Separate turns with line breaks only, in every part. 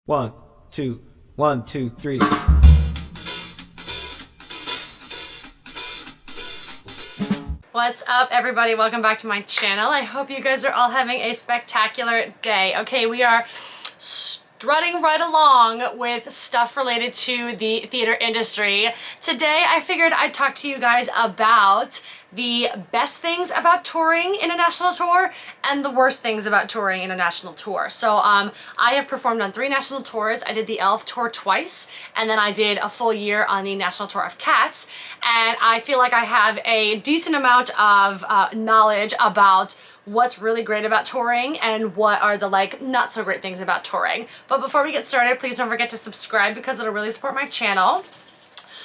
One, two, one, two, three.
What's up, everybody? Welcome back to my channel. I hope you guys are all having a spectacular day. Okay, we are strutting right along with stuff related to the theater industry. Today, I figured I'd talk to you guys about the best things about touring in a national tour and the worst things about touring in a national tour. So I have performed on 3 national tours. I did the Elf tour twice, and then I did a full year on the national tour of Cats. And I feel like I have a decent amount of knowledge about what's really great about touring and what are the not so great things about touring. But before we get started, please don't forget to subscribe because it'll really support my channel.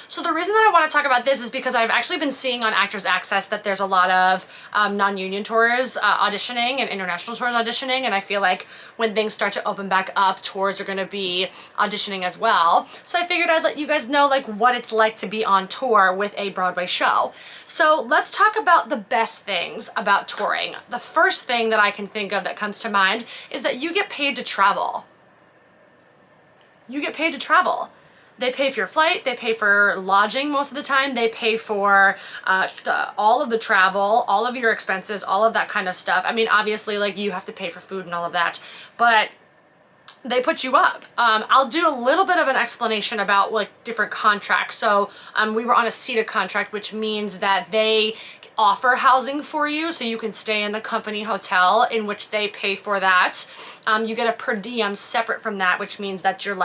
So the reason that I want to talk about this is because I've actually been seeing on Actors Access that there's a lot of non-union tours auditioning and international tours auditioning, and I feel like when things start to open back up, tours are going to be auditioning as well. So I figured I'd let you guys know what it's like to be on tour with a Broadway show. So let's talk about the best things about touring. The first thing that I can think of that comes to mind is that you get paid to travel. You get paid to travel. They pay for your flight, they pay for lodging most of the time, they pay for all of the travel, all of your expenses, all of that kind of stuff. I mean, obviously, you have to pay for food and all of that, but they put you up. I'll do a little bit of an explanation about different contracts. So we were on a SETA contract, which means that they offer housing for you, so you can stay in the company hotel in which they pay for that. You get a per diem separate from that, which means that your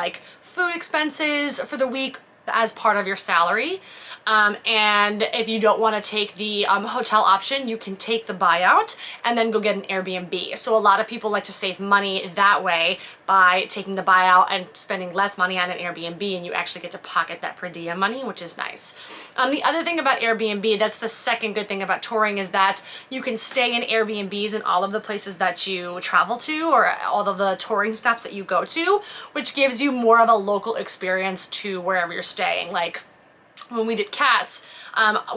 food expenses for the week as part of your salary. And if you don't want to take the hotel option, you can take the buyout and then go get an Airbnb. So a lot of people like to save money that way by taking the buyout and spending less money on an Airbnb, and you actually get to pocket that per diem money, which is nice. The other thing about Airbnb, that's the second good thing about touring, is that you can stay in Airbnbs in all of the places that you travel to or all of the touring stops that you go to, which gives you more of a local experience to wherever you're staying. When we did Cats,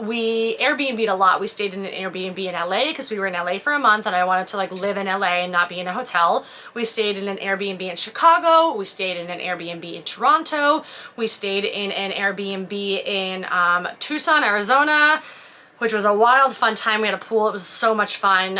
we Airbnb'd a lot. We stayed in an Airbnb in LA because we were in LA for a month and I wanted to live in LA and not be in a hotel. We stayed in an Airbnb in Chicago. We stayed in an Airbnb in Toronto. We stayed in an Airbnb in Tucson, Arizona, which was a wild, fun time. We had a pool. It was so much fun.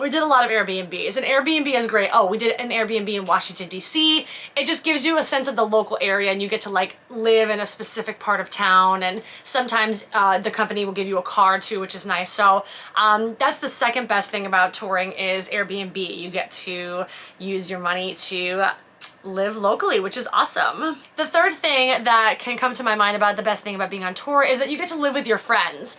We did a lot of Airbnbs, and Airbnb is great. Oh, we did an Airbnb in Washington, D.C. It just gives you a sense of the local area, and you get to live in a specific part of town, and sometimes the company will give you a car too, which is nice. So that's the second best thing about touring is Airbnb. You get to use your money to live locally, which is awesome. The third thing that can come to my mind about the best thing about being on tour is that you get to live with your friends.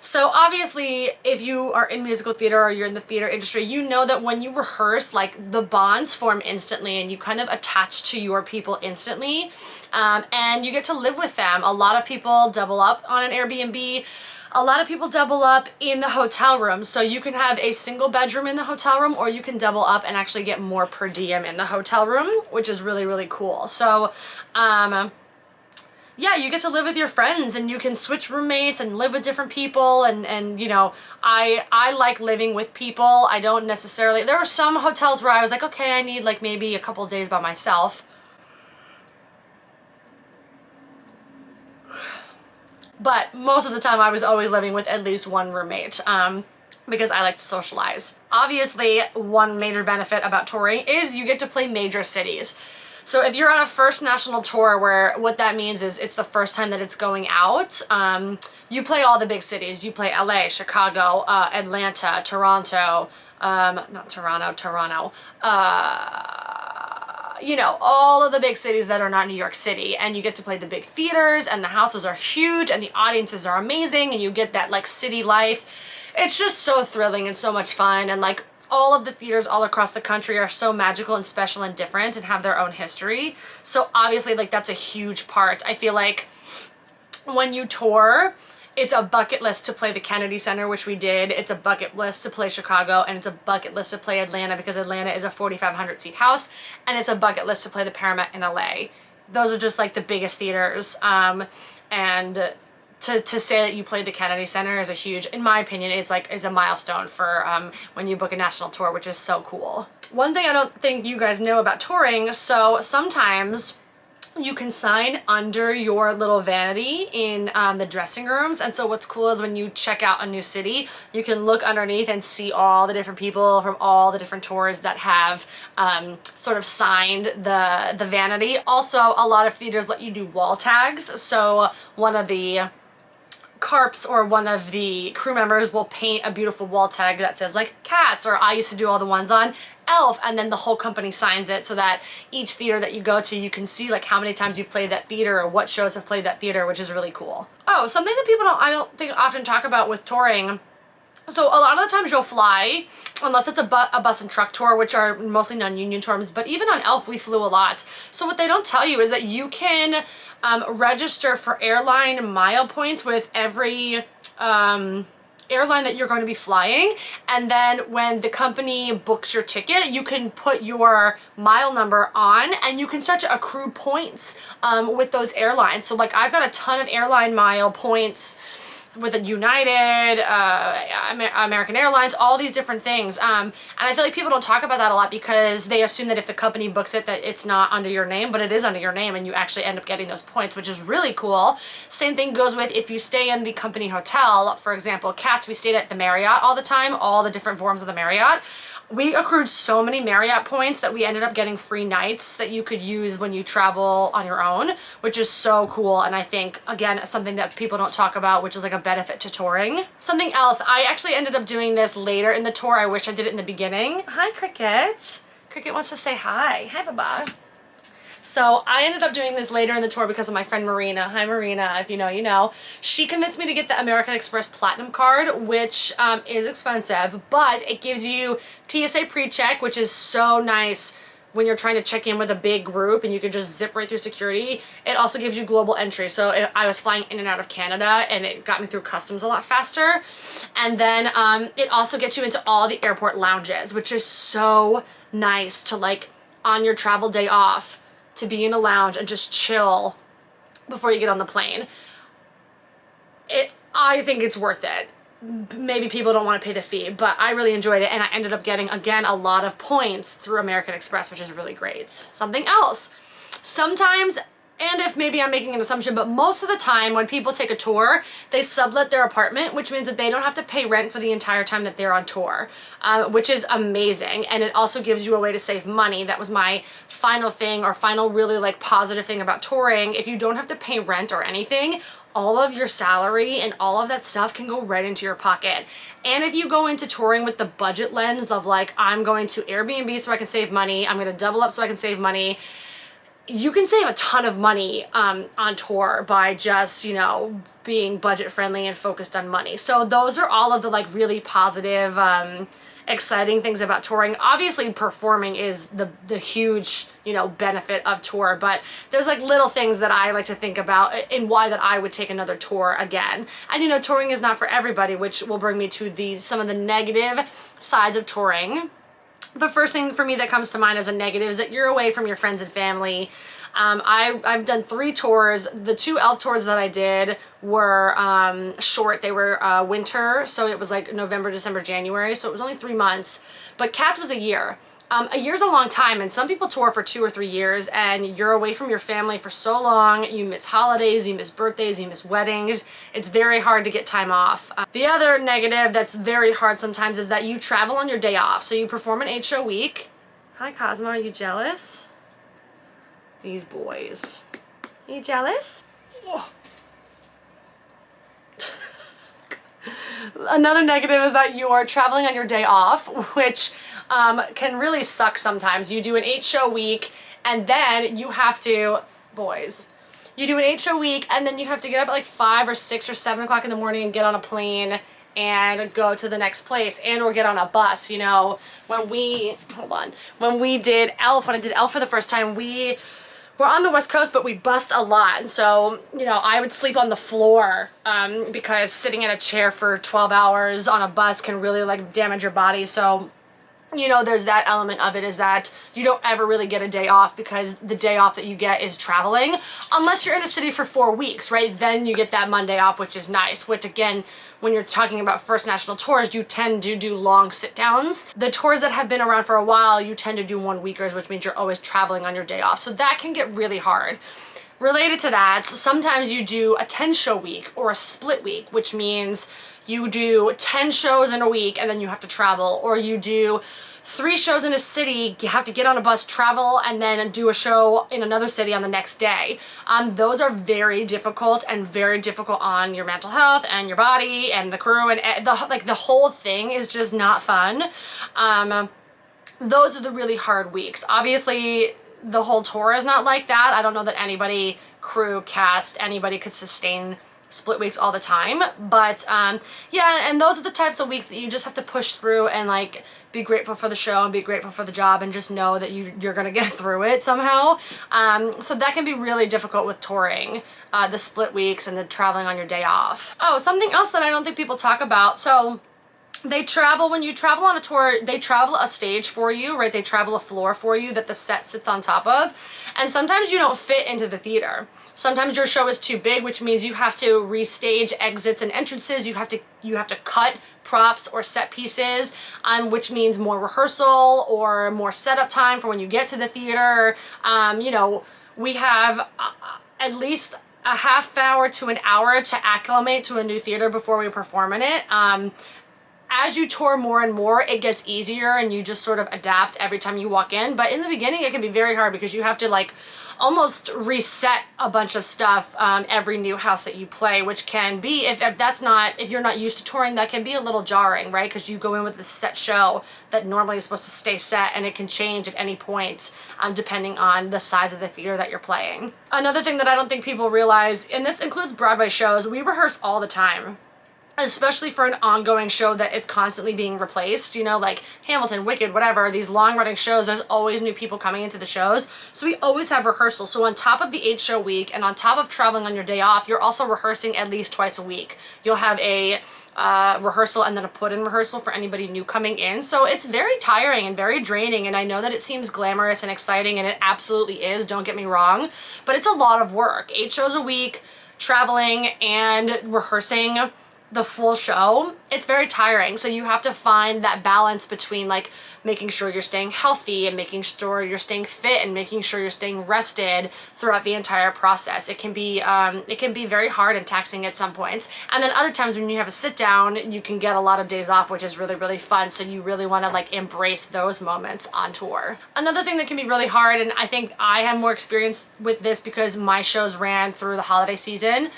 So obviously, if you are in musical theater or you're in the theater industry, you know that when you rehearse, the bonds form instantly and you kind of attach to your people instantly, and you get to live with them. A lot of people double up on an Airbnb. A lot of people double up in the hotel room, so you can have a single bedroom in the hotel room, or you can double up and actually get more per diem in the hotel room, which is really, really cool. So, yeah, you get to live with your friends and you can switch roommates and live with different people, and you know, I like living with people. I don't necessarily, there were some hotels where I was like, okay, I need maybe a couple of days by myself. But most of the time I was always living with at least one roommate because I like to socialize. Obviously, one major benefit about touring is you get to play major cities. So if you're on a first national tour, where what that means is it's the first time that it's going out, you play all the big cities. You play LA, Chicago, Atlanta, Toronto, not Toronto, Toronto, you know, all of the big cities that are not New York City, and you get to play the big theaters, and the houses are huge and the audiences are amazing, and you get that city life. It's just so thrilling and so much fun, and all of the theaters all across the country are so magical and special and different and have their own history. So obviously that's a huge part. I feel like when you tour, it's a bucket list to play the Kennedy Center, which we did. It's a bucket list to play Chicago, and it's a bucket list to play Atlanta because Atlanta is a 4,500 seat house, and it's a bucket list to play the Paramount in LA. Those are just the biggest theaters, and to say that you played the Kennedy Center is a huge, in my opinion, it's a milestone for when you book a national tour, which is so cool. one thing I don't think you guys know about touring, so sometimes you can sign under your little vanity in the dressing rooms. And so what's cool is when you check out a new city, you can look underneath and see all the different people from all the different tours that have sort of signed the vanity. Also, a lot of theaters let you do wall tags. So one of the carps or one of the crew members will paint a beautiful wall tag that says like Cats, or I used to do all the ones on Elf, and then the whole company signs it so that each theater that you go to, you can see like how many times you've played that theater or what shows have played that theater, which is really cool. Oh, something that people I don't think often talk about with touring. So a lot of the times you'll fly, unless it's a bus and truck tour, which are mostly non-union tours, but even on Elf we flew a lot. So what they don't tell you is that you can register for airline mile points with every airline that you're going to be flying, and then when the company books your ticket, you can put your mile number on and you can start to accrue points with those airlines. So like I've got a ton of airline mile points with a United, American Airlines, all these different things. And I feel like people don't talk about that a lot because they assume that if the company books it that it's not under your name, but it is under your name and you actually end up getting those points, which is really cool. Same thing goes with if you stay in the company hotel. For example, Cats, we stayed at the Marriott all the time, all the different forms of the Marriott. We accrued so many Marriott points that we ended up getting free nights that you could use when you travel on your own, which is so cool. And I think, again, something that people don't talk about, which is like a benefit to touring. Something else, I actually ended up doing this later in the tour. I wish I did it in the beginning. Hi, Cricket. Cricket wants to say hi. Hi, Baba. So I ended up doing this later in the tour because of my friend Marina. Hi Marina, if you know, you know. She convinced me to get the American Express Platinum card, which is expensive, but it gives you TSA pre-check, which is so nice when you're trying to check in with a big group and you can just zip right through security. It also gives you global entry. So I was flying in and out of Canada and it got me through customs a lot faster. And then it also gets you into all the airport lounges, which is so nice to like on your travel day off to be in a lounge and just chill before you get on the plane. I think it's worth it. Maybe people don't want to pay the fee, but I really enjoyed it and I ended up getting, again, a lot of points through American Express, which is really great. Something else. Sometimes, and if maybe I'm making an assumption, but most of the time when people take a tour, they sublet their apartment, which means that they don't have to pay rent for the entire time that they're on tour, which is amazing. And it also gives you a way to save money. That was my final thing, or final really like positive thing about touring. If you don't have to pay rent or anything, all of your salary and all of that stuff can go right into your pocket. And if you go into touring with the budget lens of like, I'm going to Airbnb so I can save money, I'm going to double up so I can save money, you can save a ton of money on tour by just, you know, being budget friendly and focused on money. So those are all of the like really positive, exciting things about touring. Obviously performing is the huge, you know, benefit of tour, but there's like little things that I like to think about and why that I would take another tour again. And you know, touring is not for everybody, which will bring me to some of the negative sides of touring. The first thing for me that comes to mind as a negative is that you're away from your friends and family. I've done 3 tours. The 2 Elf tours that I did were short. They were winter, so it was like November, December, January, so it was only 3 months. But Cats was a year. A year's a long time, and some people tour for 2 or 3 years, and you're away from your family for so long. You miss holidays, you miss birthdays, you miss weddings. It's very hard to get time off. The other negative that's very hard sometimes is that you travel on your day off. So you perform an 8-show week. Hi Cosmo, are you jealous? These boys. Are you jealous? Oh. Another negative is that you are traveling on your day off, which can really suck sometimes. You do an 8-show week and then you have to, boys, you do an 8-show week and then you have to get up at like 5 or 6 or 7 o'clock in the morning and get on a plane and go to the next place and or get on a bus. You know, when we, when we did Elf, when I did Elf for the first time, we're on the West Coast, but we bussed a lot. And so, you know, I would sleep on the floor because sitting in a chair for 12 hours on a bus can really like damage your body. So you know, there's that element of it, is that you don't ever really get a day off, because the day off that you get is traveling, unless you're in a city for 4 weeks, right? Then you get that Monday off, which is nice, which again, when you're talking about first national tours, you tend to do long sit downs. The tours that have been around for a while, you tend to do 1 weekers, which means you're always traveling on your day off. So that can get really hard. Related to that, sometimes you do a 10-show week or a split week, which means you do 10 shows in a week and then you have to travel, or you do 3 shows in a city, you have to get on a bus, travel, and then do a show in another city on the next day. Those are very difficult, and very difficult on your mental health and your body and the crew, and the whole thing is just not fun. Those are the really hard weeks. Obviously, the whole tour is not like that. I don't know that anybody, crew, cast, anybody could sustain split weeks all the time, but yeah, and those are the types of weeks that you just have to push through and like be grateful for the show and be grateful for the job, and just know that you're gonna get through it somehow. So that can be really difficult with touring, the split weeks and the traveling on your day off. Oh, something else that I don't think people talk about. So they travel, when you travel on a tour, they travel a stage for you, right? They travel a floor for you that the set sits on top of. And sometimes you don't fit into the theater. Sometimes your show is too big, which means you have to restage exits and entrances. You have to cut props or set pieces, which means more rehearsal or more setup time for when you get to the theater. You know, we have at least a half hour to an hour to acclimate to a new theater before we perform in it. As you tour more and more, it gets easier and you just sort of adapt every time you walk in. But in the beginning, it can be very hard, because you have to like almost reset a bunch of stuff every new house that you play, which can be, if you're not used to touring, that can be a little jarring, right? Because you go in with this set show that normally is supposed to stay set, and it can change at any point depending on the size of the theater that you're playing. Another thing that I don't think people realize, and this includes Broadway shows, we rehearse all the time. Especially for an ongoing show that is constantly being replaced, you know, like Hamilton, Wicked, whatever, these long-running shows, there's always new people coming into the shows, so we always have rehearsal. So on top of the 8-show week, and on top of traveling on your day off, you're also rehearsing at least twice a week. You'll have a rehearsal and then a put-in rehearsal for anybody new coming in. So it's very tiring and very draining, and I know that it seems glamorous and exciting, and it absolutely is, don't get me wrong, but it's a lot of work. 8 shows a week, traveling and rehearsing the full show, it's very tiring. So you have to find that balance between like making sure you're staying healthy and making sure you're staying fit and making sure you're staying rested throughout the entire process. It can be very hard and taxing at some points. And then other times when you have a sit down, you can get a lot of days off, which is really, really fun. So you really want to like embrace those moments on tour. Another thing that can be really hard, and I think I have more experience with this because my shows ran through the holiday season.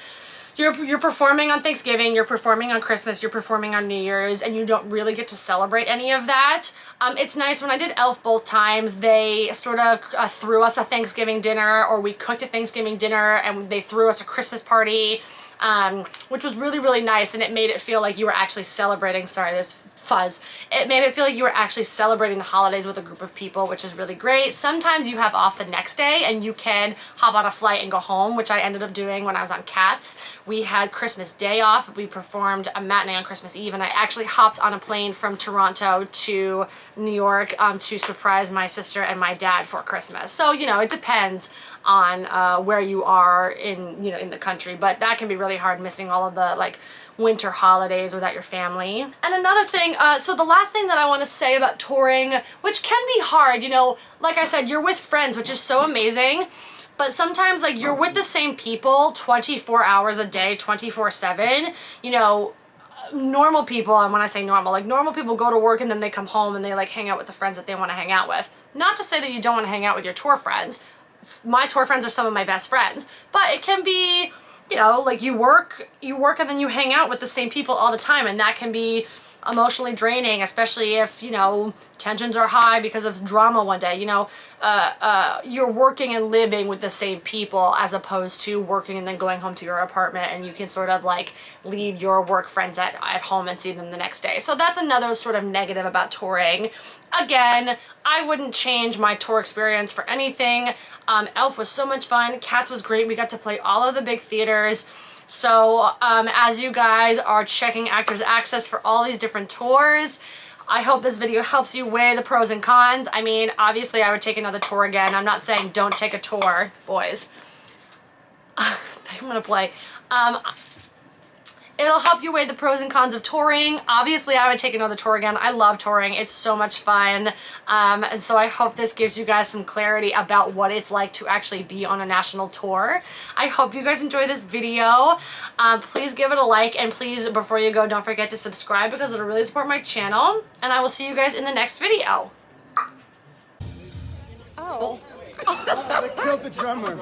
You're performing on Thanksgiving, you're performing on Christmas, you're performing on New Year's, and you don't really get to celebrate any of that. It's nice. When I did Elf both times, they sort of threw us a Thanksgiving dinner, or we cooked a Thanksgiving dinner, and they threw us a Christmas party, which was really, really nice, and it made it feel like you were actually celebrating, sorry, this fuzz. It made it feel like you were actually celebrating the holidays with a group of people, which is really great. Sometimes you have off the next day and you can hop on a flight and go home, which I ended up doing when I was on Cats. We had Christmas Day off. We performed a matinee on Christmas Eve, and I actually hopped on a plane from Toronto to New York to surprise my sister and my dad for Christmas. So, you know, it depends on where you are in the country, but that can be really hard, missing all of the like winter holidays without your family. And another thing, so the last thing that I want to say about touring, which can be hard, you know, like I said, you're with friends, which is so amazing, but sometimes like you're with the same people 24 hours a day, 24/7, you know. Normal people, and when I say normal, like normal people go to work and then they come home and they like hang out with the friends that they want to hang out with. Not to say that you don't want to hang out with your tour friends. My tour friends are some of my best friends, but it can be, you know, like you work and then you hang out with the same people all the time, and that can be emotionally draining, especially if, you know, tensions are high because of drama one day. You know, you're working and living with the same people as opposed to working and then going home to your apartment, and you can sort of like leave your work friends at home and see them the next day. So that's another sort of negative about touring. Again, I wouldn't change my tour experience for anything. Elf was so much fun. Cats was great. We got to play all of the big theaters. So as you guys are checking Actors Access for all these different tours, I hope this video helps you weigh the pros and cons. I mean, obviously I would take another tour again. I'm not saying don't take a tour, boys. I'm gonna play. It'll help you weigh the pros and cons of touring. Obviously, I would take another tour again. I love touring. It's so much fun. And so I hope this gives you guys some clarity about what it's like to actually be on a national tour. I hope you guys enjoy this video. Please give it a like, and please, before you go, don't forget to subscribe because it'll really support my channel. And I will see you guys in the next video.
Oh. They killed the drummer.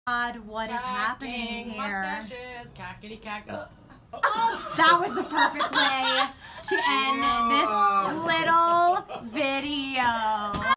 God, what is happening here?
Mustaches, cackety cack.
That was the perfect way to end this little video.